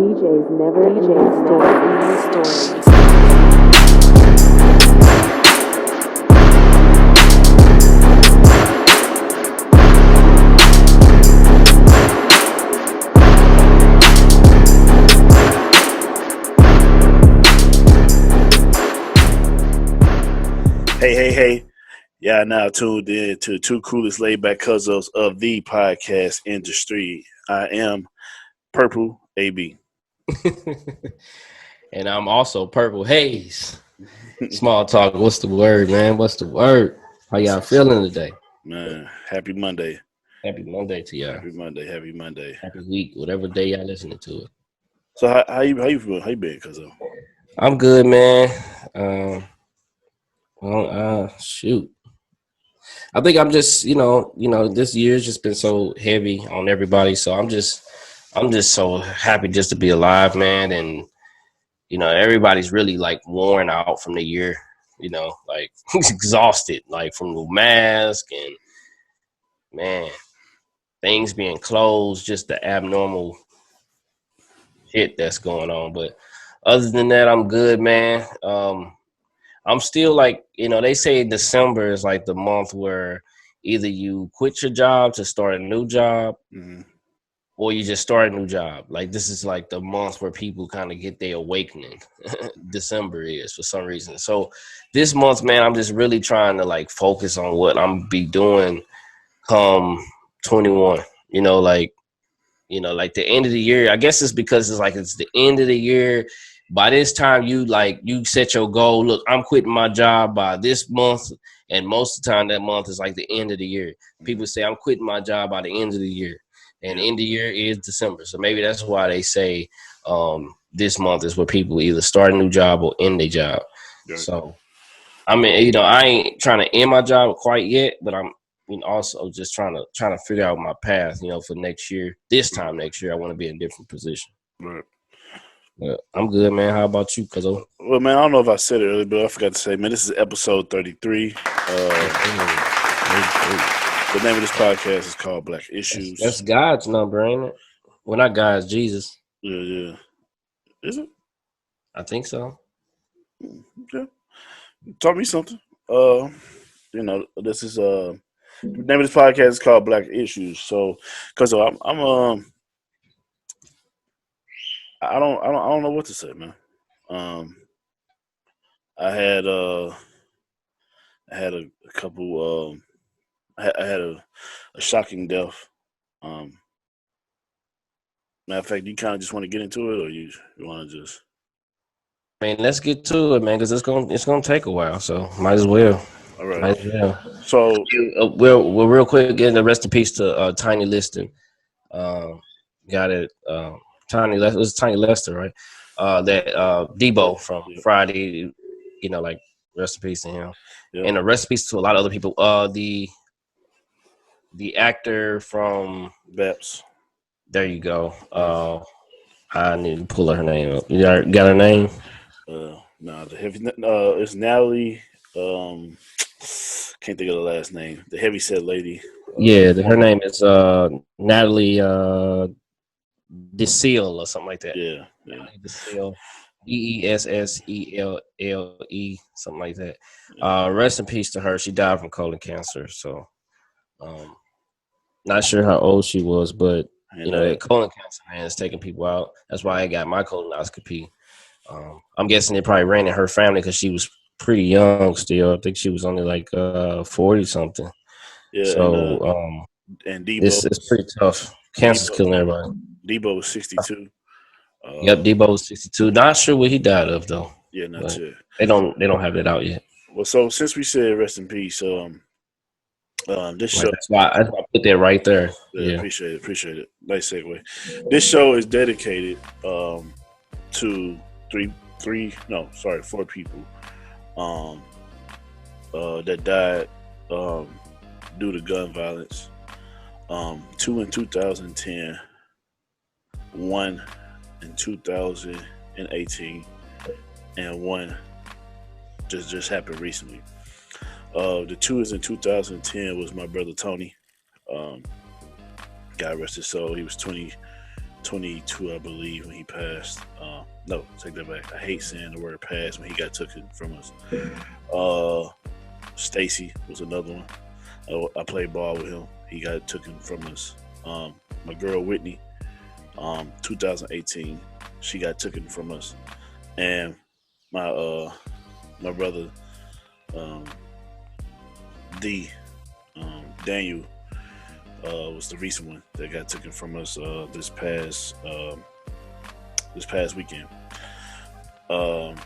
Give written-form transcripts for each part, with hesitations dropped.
DJs never end stories. Hey. Y'all now tuned in to two coolest laid back cuzzos of the podcast industry. I am Purple AB. And I'm also Purple Haze. Small talk. What's the word, man? What's the word? How y'all feeling today? Man, happy Monday. Happy Monday to y'all. Happy Monday. Happy week, whatever day y'all listening to it. So how you feeling? How you been, cuzzo? I'm good, man. Shoot. I think I'm just, this year's just been so heavy on everybody. So I'm just so happy just to be alive, man. And, everybody's really like worn out from the year, like exhausted, like from the mask and, man, things being closed, just the abnormal shit that's going on. But other than that, I'm good, man. I'm still like, they say December is like the month where either you quit your job to start a new job, or you just start a new job. Like this is like the month where people kind of get their awakening. December is for some reason. So this month, man, I'm just really trying to like focus on what I'm be doing come 21. Like the end of the year. I guess it's because it's the end of the year. By this time, you set your goal. Look, I'm quitting my job by this month, and most of the time that month is like the end of the year. People say I'm quitting my job by the end of the year, and the end of the year is December. So maybe that's why they say this month is where people either start a new job or end their job. Right. So, I mean, I ain't trying to end my job quite yet, but I'm also just trying to figure out my path. For next year. This time next year, I want to be in a different position. Right. Yeah, I'm good, man. How about you, cuzzo? Well, man, I don't know if I said it earlier, but I forgot to say, man, this is episode 33. The name of this podcast is called Black Issues. That's God's number, ain't it? Well, not God's, Jesus. Yeah. Is it? I think so. Okay. Taught me something. This is the name of this podcast is called Black Issues. So, cause I don't know what to say, man. I had a couple. I had a shocking death. Matter of fact, you kind of just want to get into it, or you want to just? Man, let's get to it, man, because it's gonna take a while. So might as well. All right. Might as well. So we'll real quick getting the rest in peace to Tiny Liston. Got it. Tiny Lester, right? That Debo from Friday, like rest in peace to him, and a rest in peace to a lot of other people. The actor from Beps. There you go. I need to pull her name up. You got her name? It's Natalie. Can't think of the last name. The heavyset lady. Yeah, her name is Natalie DeSeal or something like that. Yeah. DeSeal, DESSELLE, something like that. Rest in peace to her. She died from colon cancer. So, not sure how old she was, but colon cancer, man, is taking people out. That's why I got my colonoscopy. I'm guessing they probably ran in her family because she was pretty young still. I think she was only like 40 something. Yeah. So, and Debo, it's pretty tough. Cancer's killing everybody. Debo was 62. Yep, Debo was 62. Not sure what he died of though. Yeah, not sure. They don't have it out yet. Well, so since we said rest in peace, this show. That's why I put that right there. Yeah. Appreciate it. Nice segue. This show is dedicated to four people that died due to gun violence. 2 in 2010, 1 in 2018, and 1 just happened recently. The 2 is in 2010 was my brother Tony. God rest his soul. He was 22, I believe, when he passed. No, take that back. I hate saying the word pass when he got taken from us. Stacy was another one. I played ball with him. He got taken from us. My girl Whitney, 2018, she got taken from us, and my brother um, D Daniel was the recent one that got taken from us this past weekend. Um,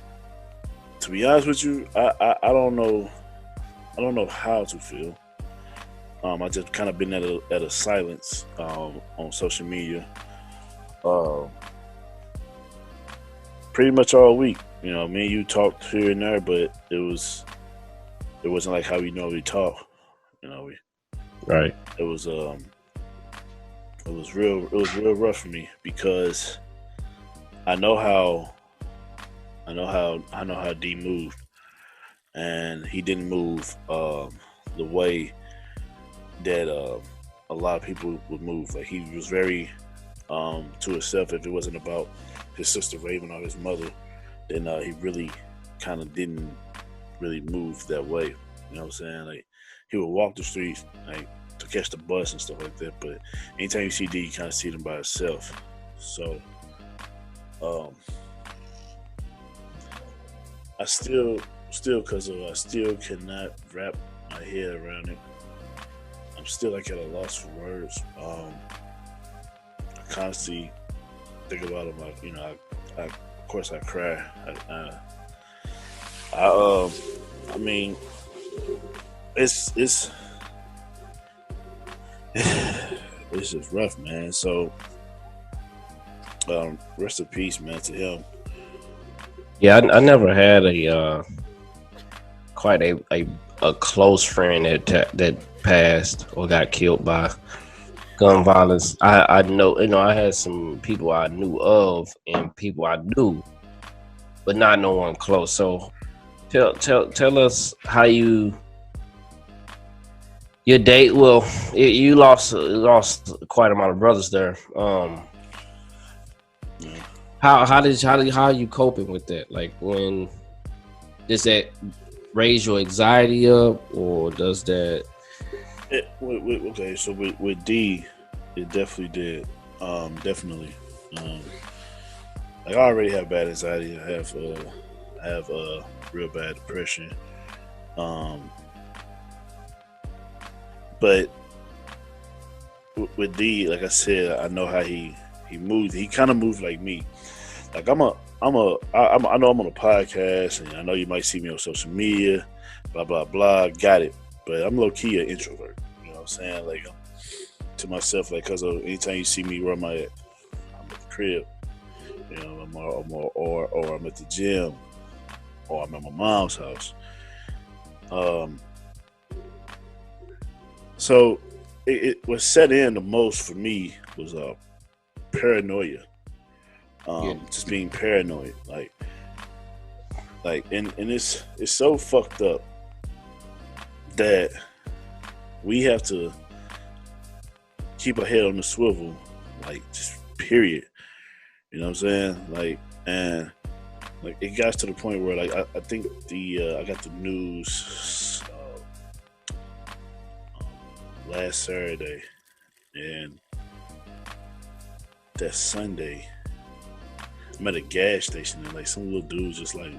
to be honest with you, I don't know. I don't know how to feel. I just kind of been at a silence on social media, uh, pretty much all week. You know, me and you talked here and there, but it wasn't like how we normally talk. You know, Right. it was it was real rough for me because I know how I know how D moved, and he didn't move the way that a lot of people would move. Like he was very to himself. If it wasn't about his sister Raven or his mother, then he really kind of didn't really move that way. You know what I'm saying? Like he would walk the streets like to catch the bus and stuff like that. But anytime you see D, you kind of see them by himself. So um, I still because I still cannot wrap my head around it. I'm still like at a loss for words. I constantly think about it. Like, you know, of course I cry. I mean, it's it's just rough, man. So, rest in peace, man, to him. Yeah, I never had quite a close friend that passed or got killed by gun violence. I know, I had some people I knew of and people I knew, but not no one close. So tell us how your date. Well, you lost quite a amount of brothers there. Yeah. How are you coping with that? Like, when does that raise your anxiety up, or does that? Okay, so with D, it definitely did. Definitely. Um, like I already have bad anxiety. I have real bad depression. Um, but with D, like I said, I know how he moved. He kind of moved like me. Like I know I'm on a podcast, and I know you might see me on social media, blah blah blah. Got it. But I'm low key an introvert. You know what I'm saying? Like to myself, like because anytime you see me, where am I at? I'm at the crib. You know, or I'm at the gym, or I'm at my mom's house. Um, so it was set in the most for me was paranoia. Yeah. Just being paranoid, and it's so fucked up that we have to keep our head on the swivel, like just period. You know what I'm saying? Like, and like it got to the point where like I think I got the news last Saturday, and that Sunday I'm at a gas station, and like some little dude just like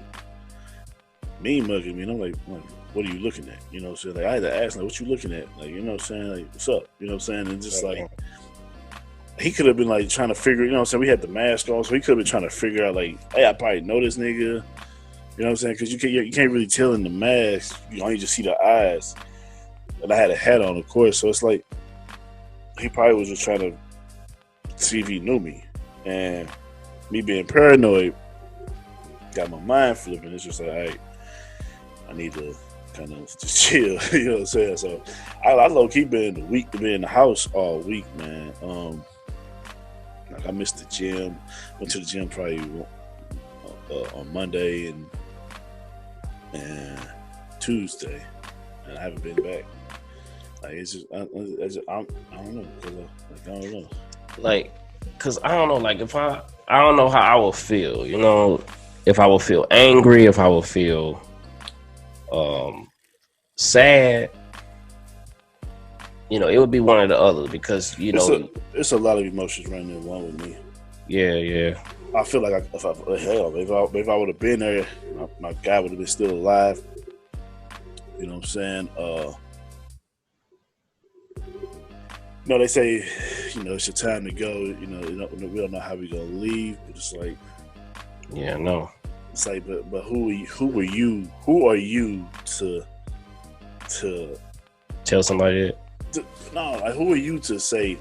me mugging me, and I'm like, what are you looking at? You know what I'm saying? Like I had to ask, like, what you looking at? Like, you know what I'm saying? Like, what's up? You know what I'm saying? And just like he could have been like trying to figure, you know what I'm saying? We had the mask on, so he could have been trying to figure out like, hey, I probably know this nigga. You know what I'm saying? Because you can't really tell in the mask. You only just see the eyes. And I had a hat on, of course, so it's like he probably was just trying to see if he knew me. And me being paranoid got my mind flipping. It's just like, hey, I need to kind of just chill. You know what I'm saying? So I low key been in the house all week, man. Like I missed the gym. Went to the gym probably on Monday and Tuesday, and I haven't been back. Like it's just I don't know. Like I don't know. Like, because I don't know, like I don't know how I would feel, you know, if I would feel angry, if I would feel sad, you know, it would be one or the other because you know, it's a lot of emotions running in one with me. yeah. I feel like if I would have been there, my guy would have been still alive. You know what I'm saying? You know, they say, you know, it's your time to go. You know, we don't know how we gonna leave, but it's like, Yeah, no. it's like, but who are you to Tell somebody that. no, like who are you to say,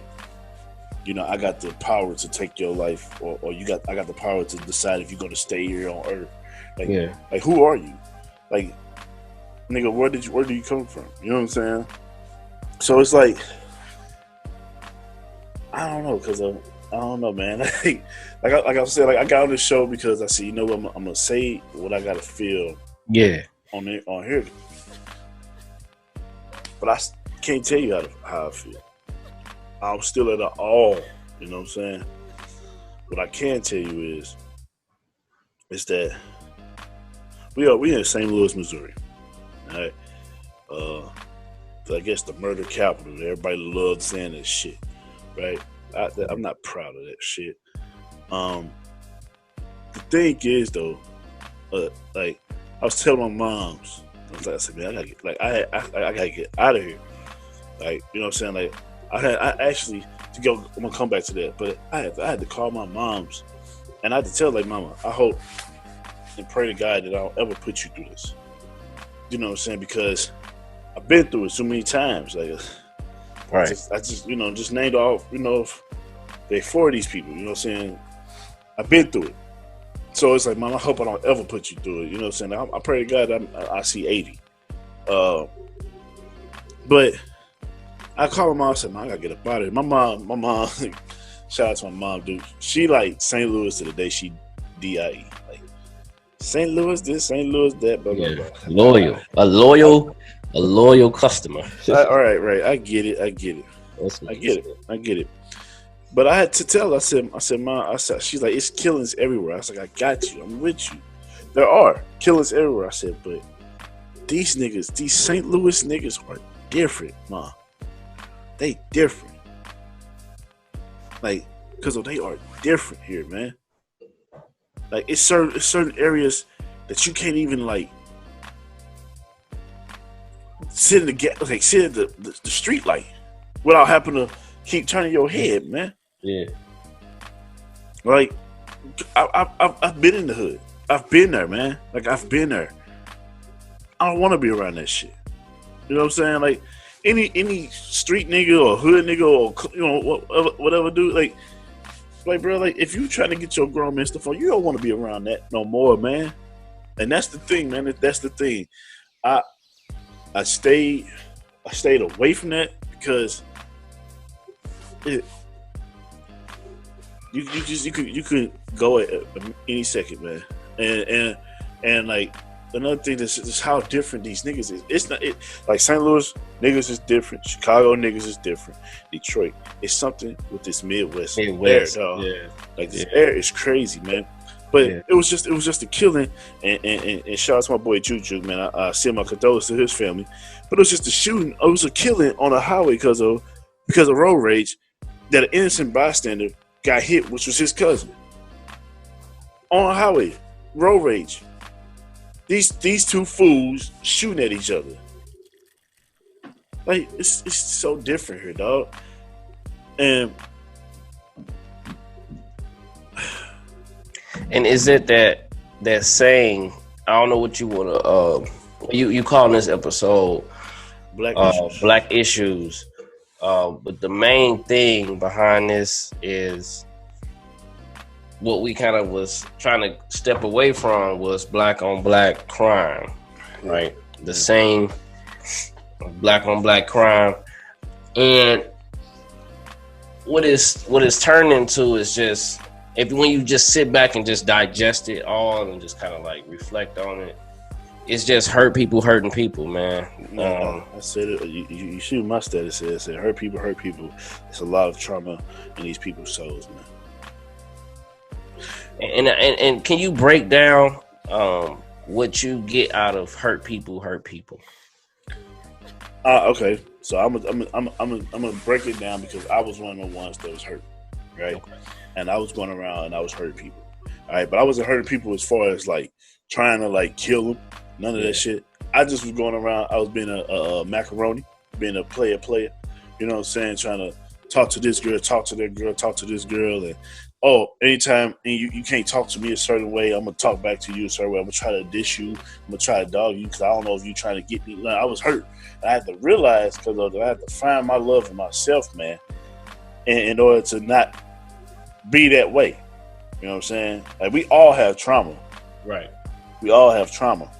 you know, I got the power to take your life, or I got the power to decide if you're gonna stay here on Earth. Like, Yeah. like who are you? Like, nigga, where do you come from? You know what I'm saying? So it's like, I don't know, cause I don't know, man. like I said, like I got on this show because I said, you know what, I'm gonna say what I gotta feel. Yeah. On here, but I can't tell you how I feel. I'm still at an all. You know what I'm saying? What I can tell you is that we in St. Louis, Missouri. All right. I guess the murder capital. Everybody loves saying that shit, right? I'm not proud of that shit. The thing is though, like I was telling my moms, I said, man, I gotta get out of here. Like, you know what I'm saying? Like, I actually to go. I'm gonna come back to that, but I had to call my moms, and I had to tell like, Mama, I hope and pray to God that I don't ever put you through this. You know what I'm saying? Because I've been through it so many times. Like, Right. I just you know, just named off, you know, they for these people. You know what I'm saying? I've been through it. So it's like, Mom, I hope I don't ever put you through it. You know what I'm saying? I pray to God I see 80. But I called my mom and said, man, I gotta get up out of here. My mom, shout out to my mom, dude. She like St. Louis to the day she DIE. Like, St. Louis this, St. Louis that, blah, blah, blah. A loyal customer. All right. I get it. I get it. But I had to tell her, I said, Mom, she's like, it's killings everywhere. I was like, I got you. I'm with you. There are killings everywhere. I said, but these niggas, these St. Louis niggas are different, Mom. They different. Like, because they are different here, man. Like, it's certain areas that you can't even, like, sit at the street light without having to keep turning your head, man. Yeah. Like, I've been in the hood. I've been there, man. Like, I've been there. I don't want to be around that shit. You know what I'm saying? Like, any street nigga or hood nigga or, you know, whatever dude, like bro, like, if you trying to get your grown man stuff on, you don't want to be around that no more, man. And that's the thing, man. That's the thing. I stayed away from that because you could go at any second, man. And like, another thing is how different these niggas is. It's not like St. Louis niggas is different. Chicago niggas is different. Detroit. It's something with this Midwest air, dog. Yeah. Like, this air is crazy, man. But it was just a killing, and shout out to my boy Juju, man. I send my condolences to his family. But it was just a shooting. It was a killing on a highway because of road rage that an innocent bystander got hit, which was his cousin. On a highway, road rage. These two fools shooting at each other. Like, it's so different here, dog. And is it that saying? I don't know what you want to. You calling this episode Black Issues. But the main thing behind this is what we kind of was trying to step away from was black on black crime, right? The same black on black crime, and what it's turned into is just when you just sit back and just digest it all and just kind of like reflect on it, it's just hurt people hurting people, man. Yeah, I said it. You see what my status said. It said hurt people hurt people. It's a lot of trauma in these people's souls, man. And can you break down what you get out of hurt people hurt people? Okay, so I'm gonna break it down because I was one of the ones that was hurt, right? Okay. And I was going around and I was hurting people, all right. But I wasn't hurting people as far as like trying to like kill them. None of that shit. I just was going around. I was being a macaroni, being a player. You know what I'm saying? Trying to talk to this girl, talk to that girl, talk to this girl, and anytime and you can't talk to me a certain way, I'm gonna talk back to you a certain way. I'm gonna try to dish you. I'm gonna try to dog you because I don't know if you're trying to get me. Like, I was hurt. And I had to realize because I had to find my love in myself, man, in order to not be that way. You know what I'm saying? Like we all have trauma. Right. We all have trauma.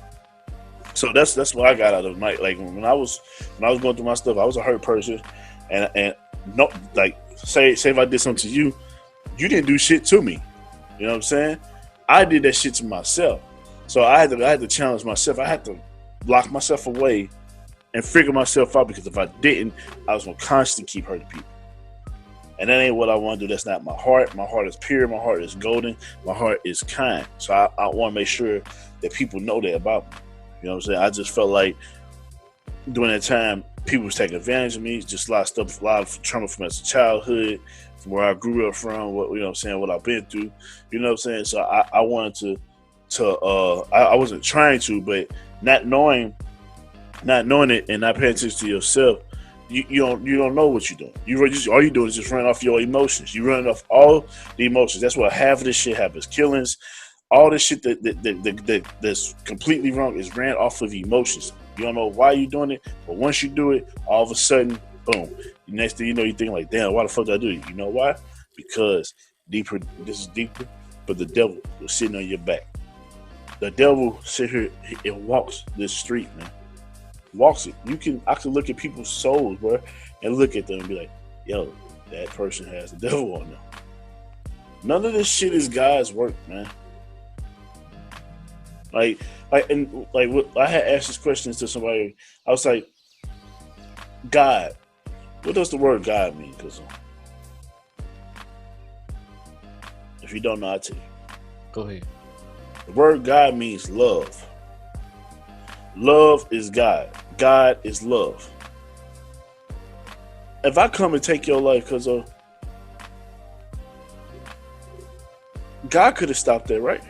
So that's what I got out of it. Like when I was going through my stuff, I was a hurt person, and no, like say if I did something to you, you didn't do shit to me. You know what I'm saying? I did that shit to myself. So I had to challenge myself. I had to lock myself away and figure myself out because if I didn't, I was gonna constantly keep hurting people. And that ain't what I want to do. That's not my heart. My heart is pure. My heart is golden. My heart is kind. So I want to make sure that people know that about me. You know what I'm saying? I just felt like during that time, people was taking advantage of me. Just a lot of stuff, a lot of trauma from as a childhood, from where I grew up from, what you know what I'm saying, what I've been through. You know what I'm saying? So I wanted I wasn't trying to, but not knowing it and not paying attention to yourself, you don't know what you're doing. All you're doing is just running off your emotions. You're running off all the emotions. That's what half of this shit happens. Killings, all this shit that's completely wrong is ran off of emotions. You don't know why you're doing it, but once you do it, all of a sudden, boom. The next thing you know, you think like, damn, why the fuck did I do it? You know why? Because this is deeper, but the devil was sitting on your back. The devil sit here and walks this street, man. Walks it. I can look at people's souls, bro, and look at them and be like, yo, that person has the devil on them. None of this shit is God's work, man. I had asked this question to somebody. I was like, God, what does the word God mean? Because if you don't know, I'll tell you. Go ahead. The word God means love. Love is God. God is love. If I come and take your life because of God could have stopped that, right?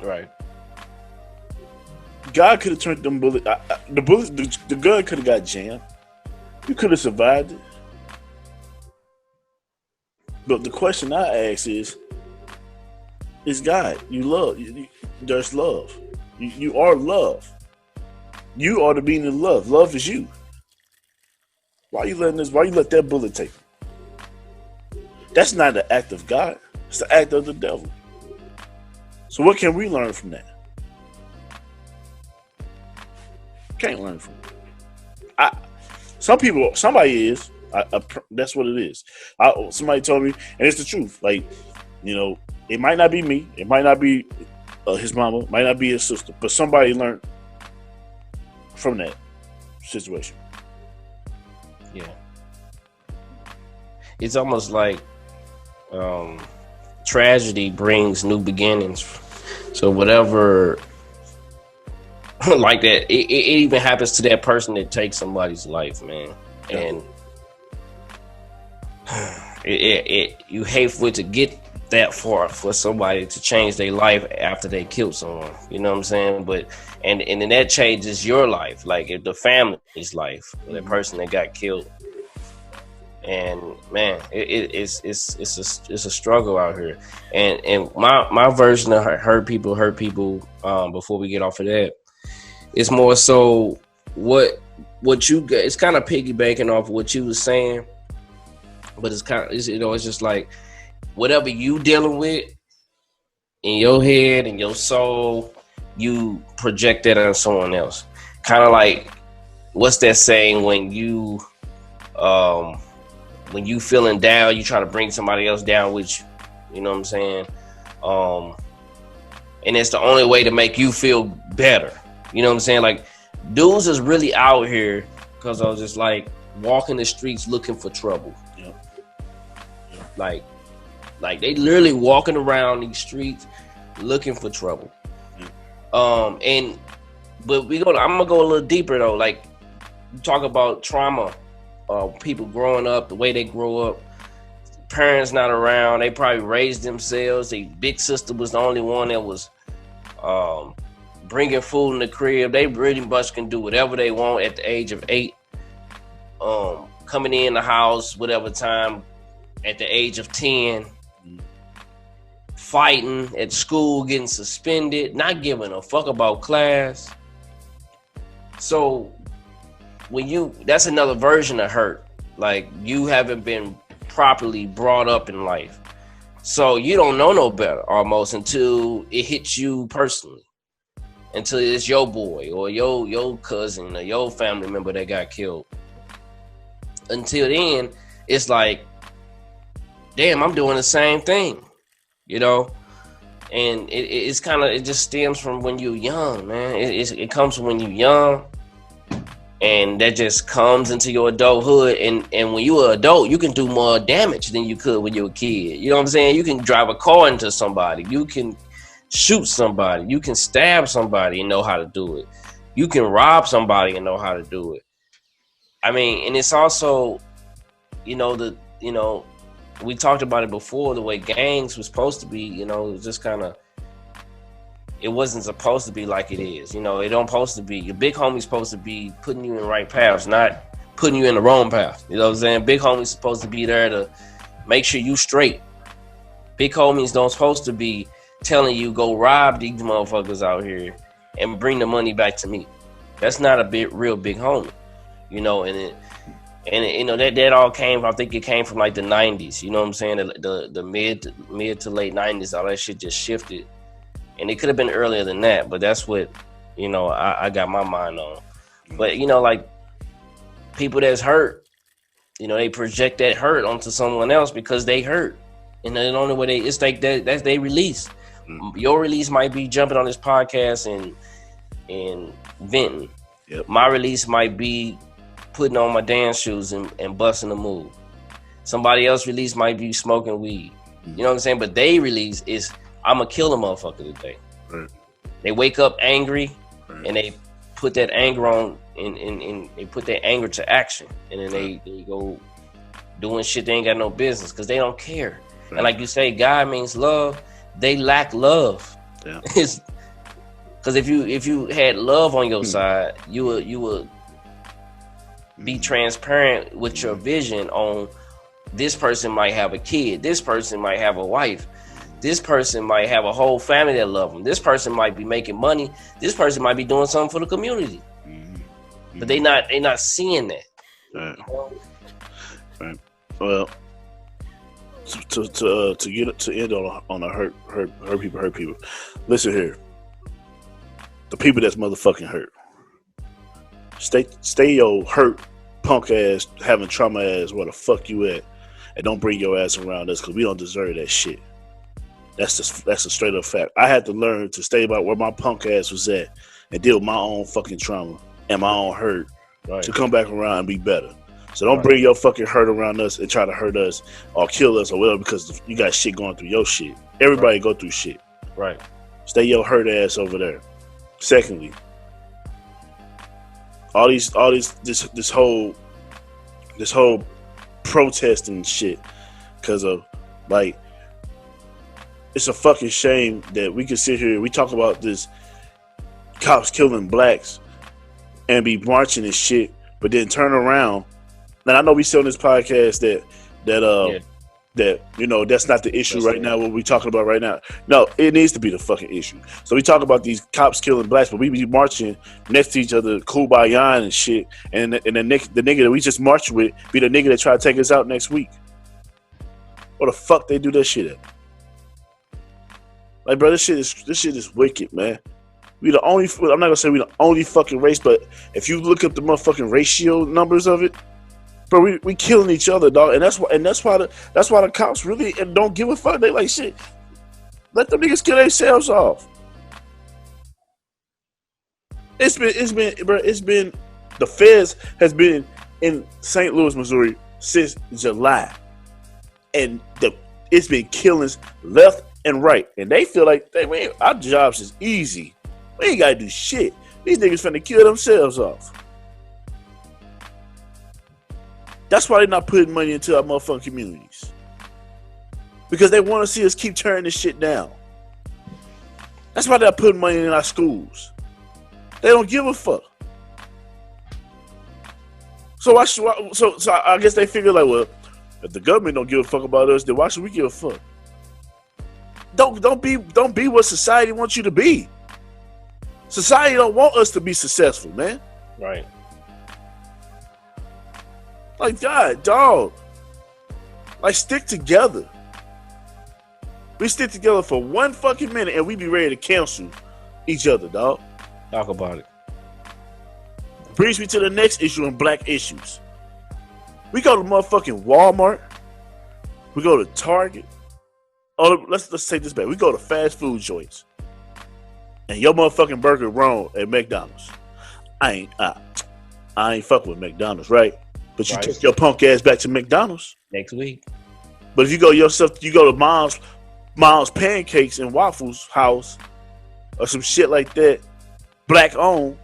Right. God could have turned them bullets. The gun could have got jammed. You could have survived it. But the question I ask is God. You love. There's love. You are love. You are the meaning of love. Love is you. Why you let that bullet take you? That's not the act of God. It's the act of the devil. So what can we learn from that? Can't learn from it. Somebody is. That's what it is. Somebody told me, and it's the truth. Like, you know, it might not be me. It might not be his mama. Might not be his sister. But somebody learned from that situation. Yeah. It's almost like tragedy brings new beginnings. So whatever like that, it even happens to that person that takes somebody's life, man. And you hate for it to get that far for somebody to change their life after they killed someone. You know what I'm saying? But and then that changes your life, like if the family's life, that person that got killed. And man, it's a struggle out here. And my version of hurt people. Before we get off of that, it's more so what you got. It's kind of piggybacking off what you was saying, but it's kind of it's just like whatever you dealing with in your head and your soul, you project that on someone else. Kind of like what's that saying when you feeling down, you try to bring somebody else down with you. You know what I'm saying? And it's the only way to make you feel better. You know what I'm saying? Like, dudes is really out here because I was just like walking the streets looking for trouble. Yeah. Like they literally walking around these streets looking for trouble. But I'm gonna go a little deeper though. Like, you talk about trauma, people growing up, the way they grow up, parents not around, they probably raised themselves. Their big sister was the only one that was bringing food in the crib. They pretty much can do whatever they want at the age of 8. Coming in the house, whatever time, at the age of 10, fighting at school, getting suspended, not giving a fuck about class. So that's another version of hurt. Like, you haven't been properly brought up in life. So you don't know no better almost until it hits you personally. Until it's your boy or your cousin or your family member that got killed. Until then, it's like, damn, I'm doing the same thing, you know? And it's kind of, it just stems from when you're young, man. It comes from when you're young, and that just comes into your adulthood. And when you're an adult, you can do more damage than you could when you were a kid. You know what I'm saying? You can drive a car into somebody. You can shoot somebody. You can stab somebody and know how to do it. You can rob somebody and know how to do it. I mean, and it's also, we talked about it before, the way gangs was supposed to be, it was just kind of, it wasn't supposed to be like it is. It don't supposed to be. Your big homie's supposed to be putting you in the right paths, not putting you in the wrong path. You know what I'm saying? Big homie's supposed to be there to make sure you straight. Big homies don't supposed to be telling you go rob these motherfuckers out here and bring the money back to me. That's not a real big homie. That all came, I think it came from like the 90s, you know what I'm saying? The mid to late 90s, all that shit just shifted. And it could have been earlier than that, but that's what, I got my mind on. But, like, people that's hurt, they project that hurt onto someone else because they hurt. And the only way it's like that's they release. Your release might be jumping on this podcast and venting. Yep. My release might be putting on my dance shoes and busting a move. Somebody else release might be smoking weed. You know what I'm saying? But they release is, I'm gonna kill a motherfucker today. Right. They wake up angry, right, and they put that anger on, and they put that anger to action, and then they go doing shit they ain't got no business because they don't care. Right. And like you say, God means love. They lack love. Yeah. Because if you had love on your side, you would be transparent with your vision on, this person might have a kid, this person might have a wife, this person might have a whole family that love them, this person might be making money, this person might be doing something for the community. But they not seeing that. Right. Right. Well, to end on a hurt people. Listen here. The people that's motherfucking hurt. Stay your hurt punk ass, having trauma ass where the fuck you at, and don't bring your ass around us because we don't deserve that shit. That's a straight up fact. I had to learn to stay about where my punk ass was at and deal with my own fucking trauma and my own hurt to come back around and be better. So don't bring your fucking hurt around us and try to hurt us or kill us or whatever because you got shit going through your shit. Everybody go through shit. Right. Stay your hurt ass over there. Secondly, this whole protesting shit because of, like, it's a fucking shame that we can sit here, we talk about this cops killing blacks and be marching and shit, but then turn around. And I know we say on this podcast that that's not the issue right now, what we talking about right now. No, it needs to be the fucking issue. So we talk about these cops killing blacks, but we be marching next to each other, kumbaya and shit, and the nigga that we just marched with be the nigga that try to take us out next week. What the fuck they do that shit at? Like, bro, this shit is wicked, man. I'm not gonna say we the only fucking race, but if you look up the motherfucking ratio numbers of it, bro, we killing each other, dog, and that's why the cops really don't give a fuck. They like, shit, let them niggas kill themselves off. It's been the feds has been in St. Louis, Missouri since July, and it's been killings left and right, and they feel like our jobs is easy. We ain't gotta do shit. These niggas finna kill themselves off. That's why they're not putting money into our motherfucking communities, because they want to see us keep tearing this shit down. That's why they're putting money in our schools. They don't give a fuck. So I guess they figure like, well, if the government don't give a fuck about us, then why should we give a fuck? Don't be what society wants you to be. Society don't want us to be successful, man. Right. Like, God, dog. Like, stick together. We stick together for one fucking minute and we be ready to cancel each other, dog. Talk about it. Brings me to the next issue in black issues. We go to motherfucking Walmart. We go to Target. Oh, let's take this back. We go to fast food joints. And your motherfucking burger wrong at McDonald's. I ain't fucking with McDonald's, right? But you took your punk ass back to McDonald's next week. But if you go to Mom's Pancakes and Waffles house or some shit like that, black owned,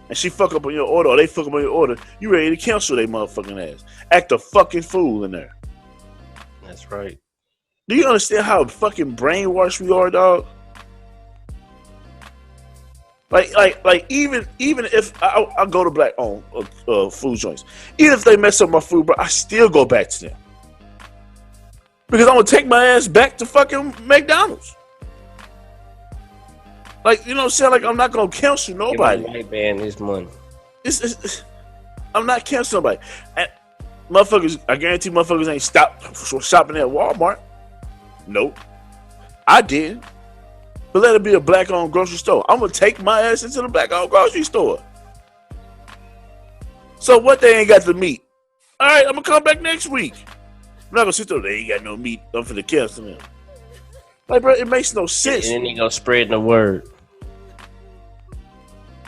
and she fuck up on your order or they fuck up on your order, you ready to cancel their motherfucking ass. Act a fucking fool in there. That's right. Do you understand how fucking brainwashed we are, dog? Like even if I go to black owned food joints, even if they mess up my food, bro, I still go back to them. Because I'm gonna take my ass back to fucking McDonald's. Like, you know what I'm saying? Like, I'm not gonna cancel nobody. White man this money. I'm not canceling nobody. And motherfuckers, I guarantee motherfuckers ain't stopped shopping at Walmart. Nope. I did. But let it be a black-owned grocery store. I'm gonna take my ass into the black-owned grocery store. So what they ain't got the meat? All right, I'm gonna come back next week. I'm not gonna sit there. They ain't got no meat. I'm finna cancel them. Like, bro, it makes no sense. And then they gonna spread the word.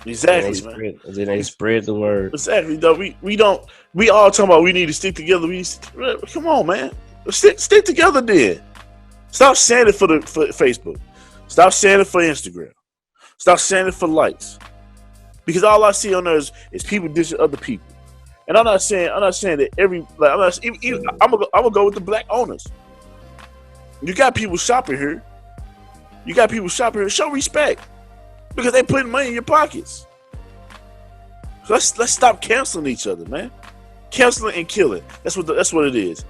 Exactly, man. Then they spread the word. Exactly, though. We all talking about we need to stick together. Come on, man. Stick together then. Stop saying it for Facebook. Stop saying it for Instagram. Stop saying it for likes. Because all I see on there is people dissing other people. And I'm not saying that I'm gonna go with the black owners. You got people shopping here. Show respect. Because they putting money in your pockets. So let's stop canceling each other, man. Canceling and killing. That's what it is.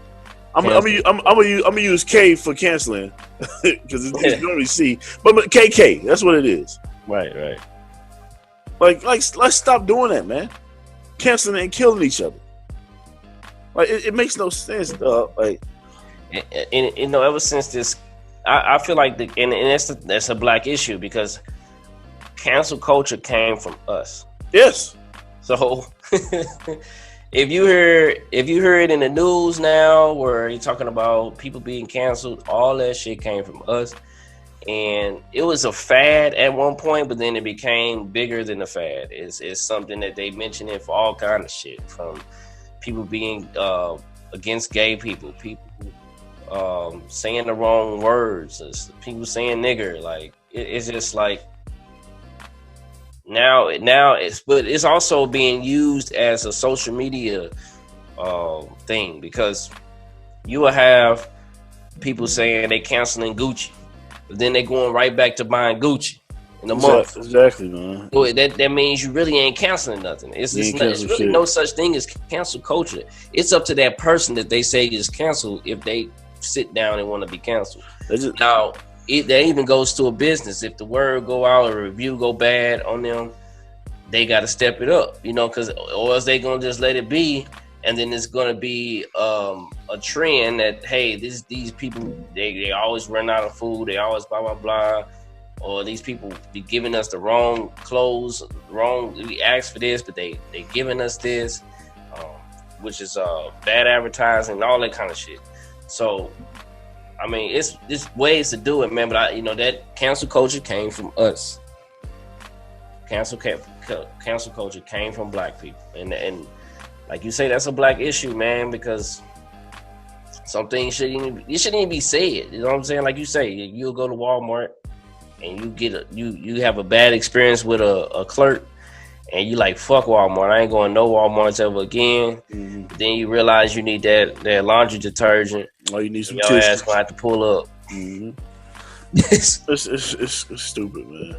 I'm gonna use K for canceling because it's normally C, but KK. That's what it is. Right. Like let's stop doing that, man. Canceling and killing each other. Like it makes no sense, dog. Like, and you know, ever since this, I feel like that's a black issue because cancel culture came from us. Yes. So if you hear it in the news now where you're talking about people being canceled, all that shit came from us. And it was a fad at one point, but then it became bigger than the fad. It's something that they mention it for all kind of shit, from people being against gay people saying the wrong words, people saying nigger. Like it's just like now it's also being used as a social media thing, because you will have people saying they canceling Gucci, but then they going right back to buying Gucci in a month. Exactly, man. So that means you really ain't canceling nothing. It's really no such thing as cancel culture. It's up to that person that they say is canceled if they sit down and want to be canceled. Now, that even goes to a business. If the word go out or review go bad on them, they got to step it up, or else they gonna just let it be, and then it's gonna be a trend that, hey, these people they always run out of food, they always blah blah blah, or these people be giving us the wrong clothes, we asked for this, but they giving us this, which is bad advertising and all that kind of shit. So, I mean, it's ways to do it, man. But that cancel culture came from us. Cancel cancel culture came from black people, and like you say, that's a black issue, man, because some things shouldn't even be said. You know what I'm saying? Like you say, you'll go to Walmart and you have a bad experience with a clerk, and you like, fuck Walmart, I ain't going no Walmarts ever again. Mm-hmm. Then you realize you need that laundry detergent. Oh, you need some your tissues. ass gonna have to pull up. Mm-hmm. It's stupid, man.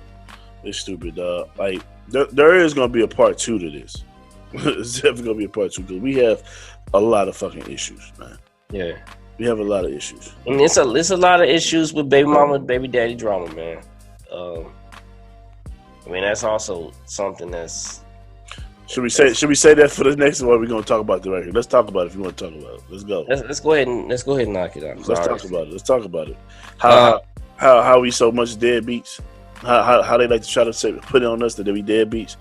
It's stupid, dog. Like there is gonna be a part 2 to this. It's definitely gonna be a part 2 because we have a lot of fucking issues, man. Yeah, we have a lot of issues. and it's a lot of issues with baby mama, baby daddy drama, man. I mean, that's also something that's. Should we say that for the next one? We're gonna talk about it right here. Let's talk about it if you want to talk about it. Let's go. Let's go ahead and knock it out. Let's talk about it. How we so much deadbeats. How they like to try to put it on us that they be deadbeats.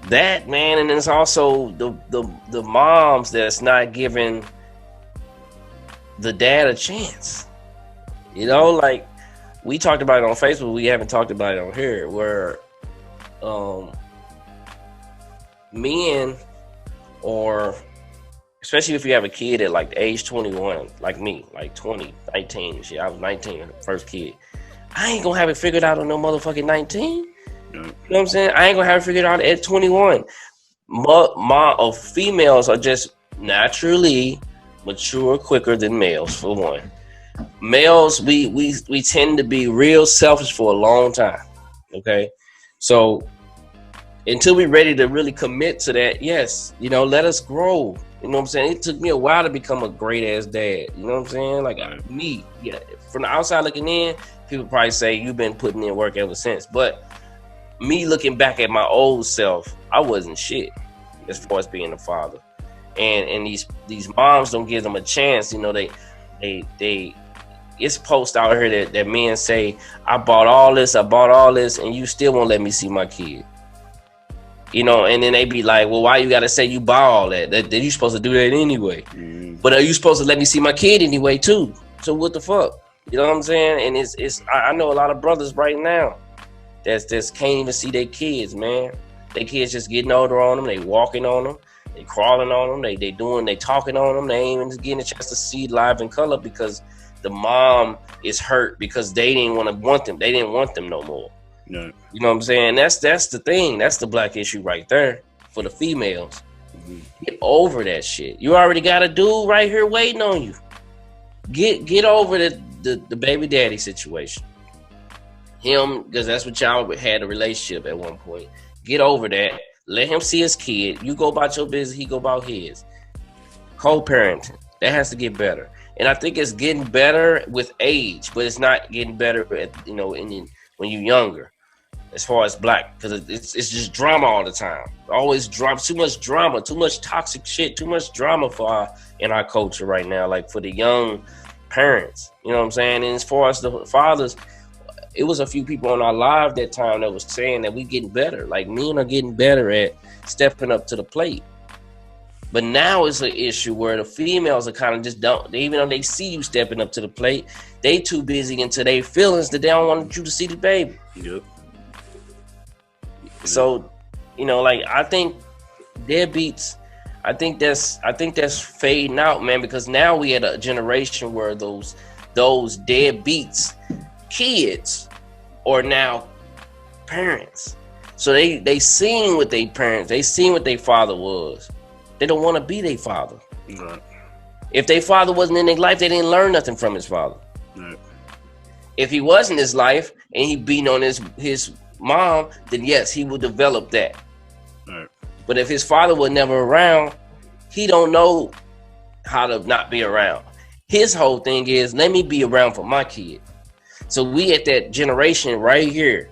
That, man, and it's also the moms that's not giving the dad a chance. You know, like we talked about it on Facebook, we haven't talked about it on here, where men, or especially if you have a kid at like age 21, like me, like 20, 19, shit, I was 19, first kid. I ain't gonna have it figured out on no motherfucking 19. You know what I'm saying? I ain't gonna have it figured out at 21. Females are just naturally mature quicker than males, for one. Males, we tend to be real selfish for a long time. Okay, so until we're ready to really commit to that, yes, you know, let us grow. You know what I'm saying? It took me a while to become a great ass dad. You know what I'm saying? Like me, yeah. From the outside looking in, people probably say you've been putting in work ever since. But me looking back at my old self, I wasn't shit as far as being a father. And these moms don't give them a chance. You know, they it's posts out here that men say, I bought all this, and you still won't let me see my kid. You know, and then they be like, well, why you gotta say you bought all that? That you supposed to do that anyway. But are you supposed to let me see my kid anyway too? So what the fuck? You know what I'm saying? And it's I know a lot of brothers right now that's can't even see their kids, man. Their kids just getting older on them. They walking on them. They crawling on them. They talking on them. They ain't even getting a chance to see live in color because the mom is hurt because they didn't want them. They didn't want them no more. No. You know what I'm saying? That's the thing. That's the black issue right there for the females. Mm-hmm. Get over that shit. You already got a dude right here waiting on you. Get over the baby daddy situation. Him, because that's what y'all had a relationship at one point. Get over that. Let him see his kid. You go about your business, he go about his. Co-parenting. That has to get better. And I think it's getting better with age, but it's not getting better at, you know, when you're younger. As far as black, because it's just drama all the time. Always drama, too much drama, too much toxic shit, too much drama in our culture right now. Like for the young parents, you know what I'm saying? And as far as the fathers, it was a few people on our live that time that was saying that we getting better. Like men are getting better at stepping up to the plate. But now it's an issue where the females are kind of just even though they see you stepping up to the plate, they too busy into their feelings that they don't want you to see the baby. Yep. So, you know, like I think deadbeats, I think that's fading out, man, because now we had a generation where those deadbeats kids are now parents. So they seen what they parents, they seen what their father was. They don't want to be their father. Right. If their father wasn't in their life, they didn't learn nothing from his father. Right. If he was in his life and he beating on his mom, then yes, he will develop that. Right. But if his father was never around, he don't know how to not be around. His whole thing is, let me be around for my kid. So we at that generation right here,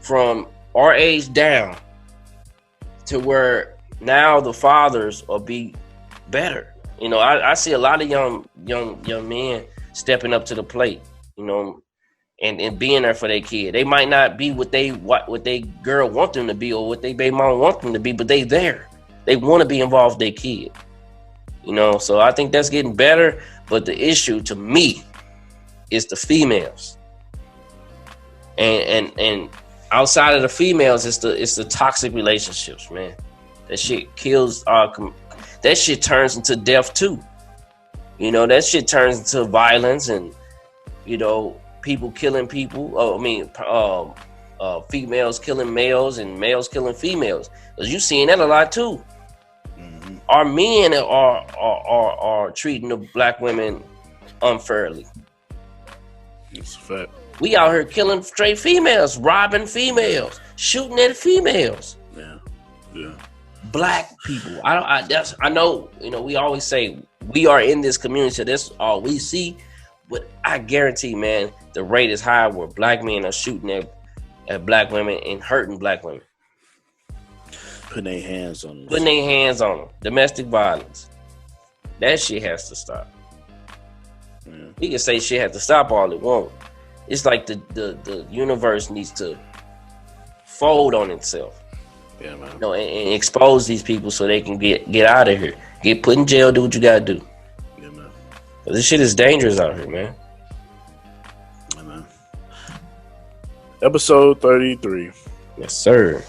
from our age down, to where now the fathers will be better. You know, I see a lot of young men stepping up to the plate, you know, and being there for their kid. They might not be what they girl want them to be or what they baby mom want them to be, but they there. They want to be involved with their kid. You know, so I think that's getting better. But the issue to me is the females. And outside of the females, it's the toxic relationships, man. That shit kills that shit turns into death too. You know, that shit turns into violence and, you know, people killing people. Females killing males and males killing females. Cause you seeing that a lot too. Mm-hmm. Our men are treating the black women unfairly. It's a fact. We out here killing straight females, robbing females, shooting at females. Yeah. Black people. I know, you know, we always say we are in this community, so that's all we see. But I guarantee, man, the rate is high where black men are shooting at black women and hurting black women. Putting their hands on them. Domestic violence. That shit has to stop. Yeah. We can say shit has to stop all it won't. It's like the universe needs to fold on itself. Yeah, man. You know, and expose these people so they can get out of here. Get put in jail, do what you gotta do. Yeah, man. This shit is dangerous out here, man. Yeah, man. Episode 33. Yes, sir.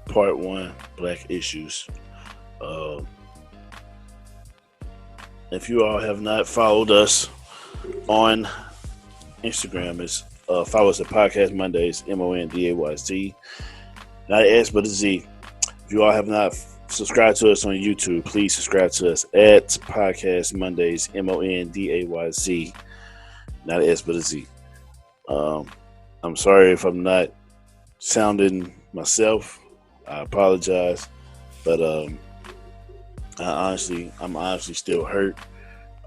Part 1, Black Issues. If you all have not followed us on Instagram, it's follow us at Podcast Mondays, MONDAYZ. Not S, but a Z. If you all have not subscribed to us on YouTube, please subscribe to us at Podcast Mondays, MONDAYZ. Not S, but a Z. I'm sorry if I'm not sounding myself. I apologize, but I'm honestly still hurt.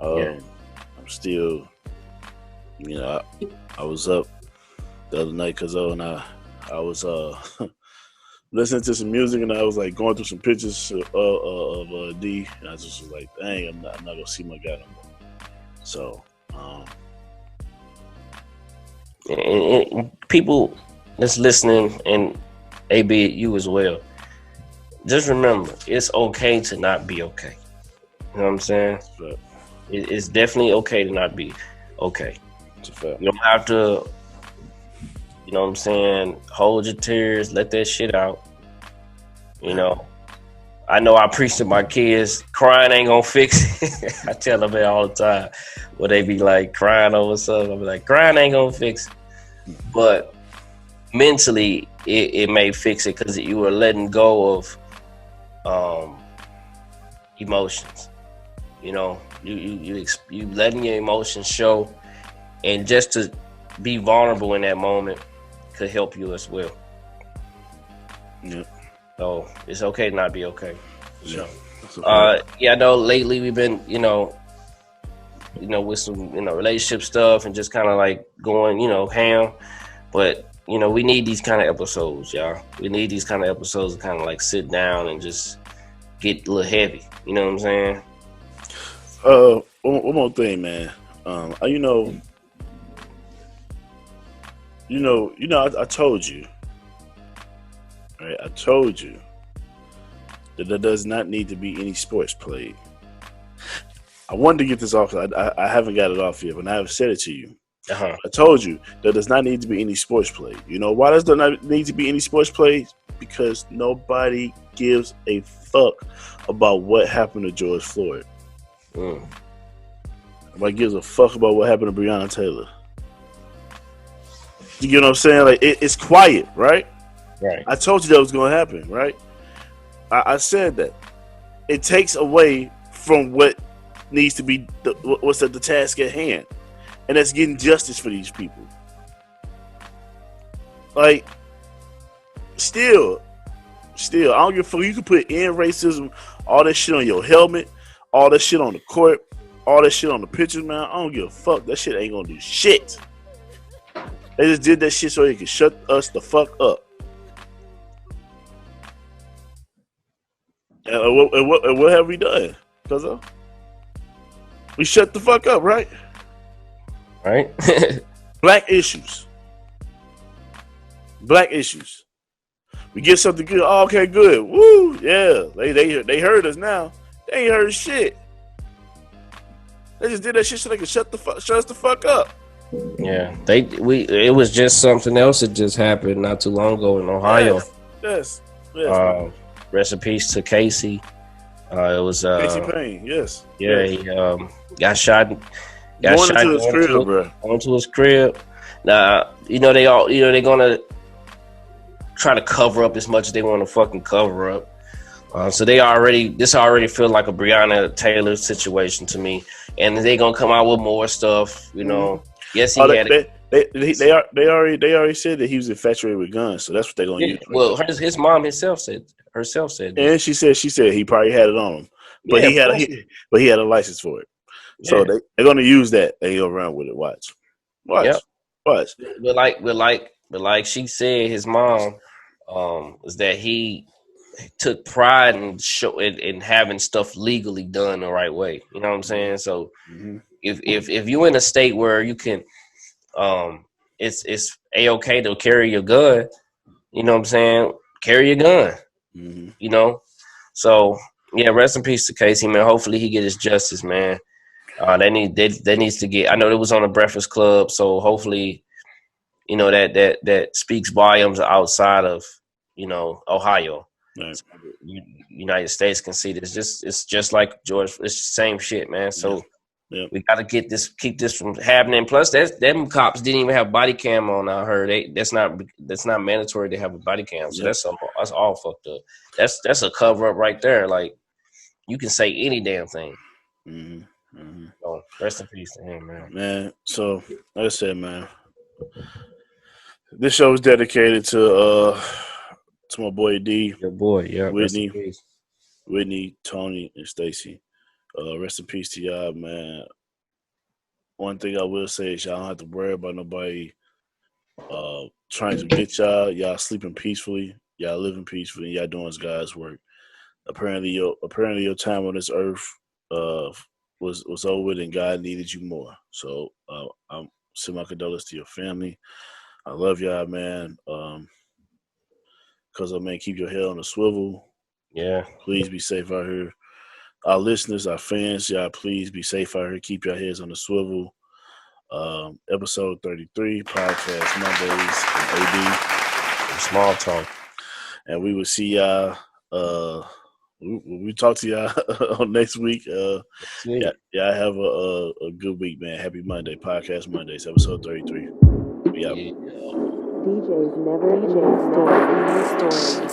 I'm still, you know, I was up the other night, cuzzo, and I was listening to some music, and I was like going through some pictures of D, and I just was like, dang, I'm not gonna see my guy no more. So, and people that's listening, and AB, you as well, just remember, it's okay to not be okay. You know what I'm saying? Right. It's definitely okay to not be okay. It's a fact. You don't have to, you know what I'm saying, hold your tears, let that shit out. You know I preach to my kids, crying ain't gonna fix it. I tell them that all the time. Where they be like crying over something, I be like, crying ain't gonna fix it. But mentally, it may fix it because you are letting go of emotions. You know, you letting your emotions show, and just to be vulnerable in that moment could help you as well. Yeah. So it's okay to not be okay. Yeah. I know lately we've been, you know, with some, relationship stuff and just kind of like going, ham. But, we need these kind of episodes, y'all. We need these kind of episodes to kind of like sit down and just get a little heavy. You know what I'm saying? One more thing, man. I told you, right? I told you that there does not need to be any sports played. I wanted to get this off. I haven't got it off yet, but I have said it to you. Uh-huh. I told you there does not need to be any sports played. You know why does there not need to be any sports played? Because nobody gives a fuck about what happened to George Floyd. Nobody gives a fuck about what happened to Breonna Taylor. You get what I'm saying? Like it's quiet, right? Right. I told you that was going to happen, right? I said that. It takes away from what needs to be what's at the task at hand, and that's getting justice for these people. Like, still, I don't give a fuck. You can put in racism, all that shit on your helmet, all that shit on the court, all that shit on the pictures, man. I don't give a fuck. That shit ain't gonna do shit. They just did that shit so they could shut us the fuck up. And what have we done? Because we shut the fuck up, right? Right. Black issues. We get something good. Oh, okay, good. Woo, yeah. They heard us now. They ain't heard shit. They just did that shit so they could shut us the fuck up. Yeah, it was just something else that just happened not too long ago in Ohio. Yes, man. Rest in peace to Casey. It was Casey Payne, yes, yeah, yes. he got shot Going into his crib, bro. going to his crib. Now, they're gonna try to cover up as much as they want to fucking cover up. So this already feel like a Breonna Taylor situation to me, and they gonna come out with more stuff. Yes, he had it. They already said that he was infatuated with guns, so that's what they're gonna use. Well, his mom herself said that. And she said he probably had it on him, but Yeah, he had a license for it. So yeah. they're gonna use that. They go around with it. Watch. Yep. Watch. But like she said, his mom was that he took pride in having stuff legally done the right way. You know what I'm saying? So if you're in a state where you can, it's a-okay to carry your gun. You know what I'm saying? Carry your gun. You know. So yeah, rest in peace to Casey, man. Hopefully he get his justice, man. They needs to get. I know it was on the Breakfast Club, so hopefully, that speaks volumes outside of Ohio. Right. So United States can see this. It's just like George. It's the same shit, man. So we got to keep this from happening. Plus, them cops didn't even have body cam on. I heard that's not mandatory to have a body cam. So that's all fucked up. That's a cover up right there. Like you can say any damn thing. So rest in peace to him, man. Man, so like I said, man, this show is dedicated to my boy D, Your boy, yeah. Whitney, Tony, and Stacy. Rest in peace to y'all, man. One thing I will say is y'all don't have to worry about nobody trying to get y'all. Y'all sleeping peacefully. Y'all living peacefully. Y'all doing God's work. Apparently your time on this earth was over and God needed you more. So I'm send my condolences to your family. I love y'all, man. Cause man, keep your head on the swivel. Yeah. Please be safe out here. Our listeners, our fans, y'all please be safe out here. Keep your heads on the swivel. Episode 33, podcast Mondays and AD. Small talk. And we will see y'all we talk to y'all on next week. Yeah, have a good week, man. Happy Monday, podcast Mondays, episode 33. We out. DJs never story.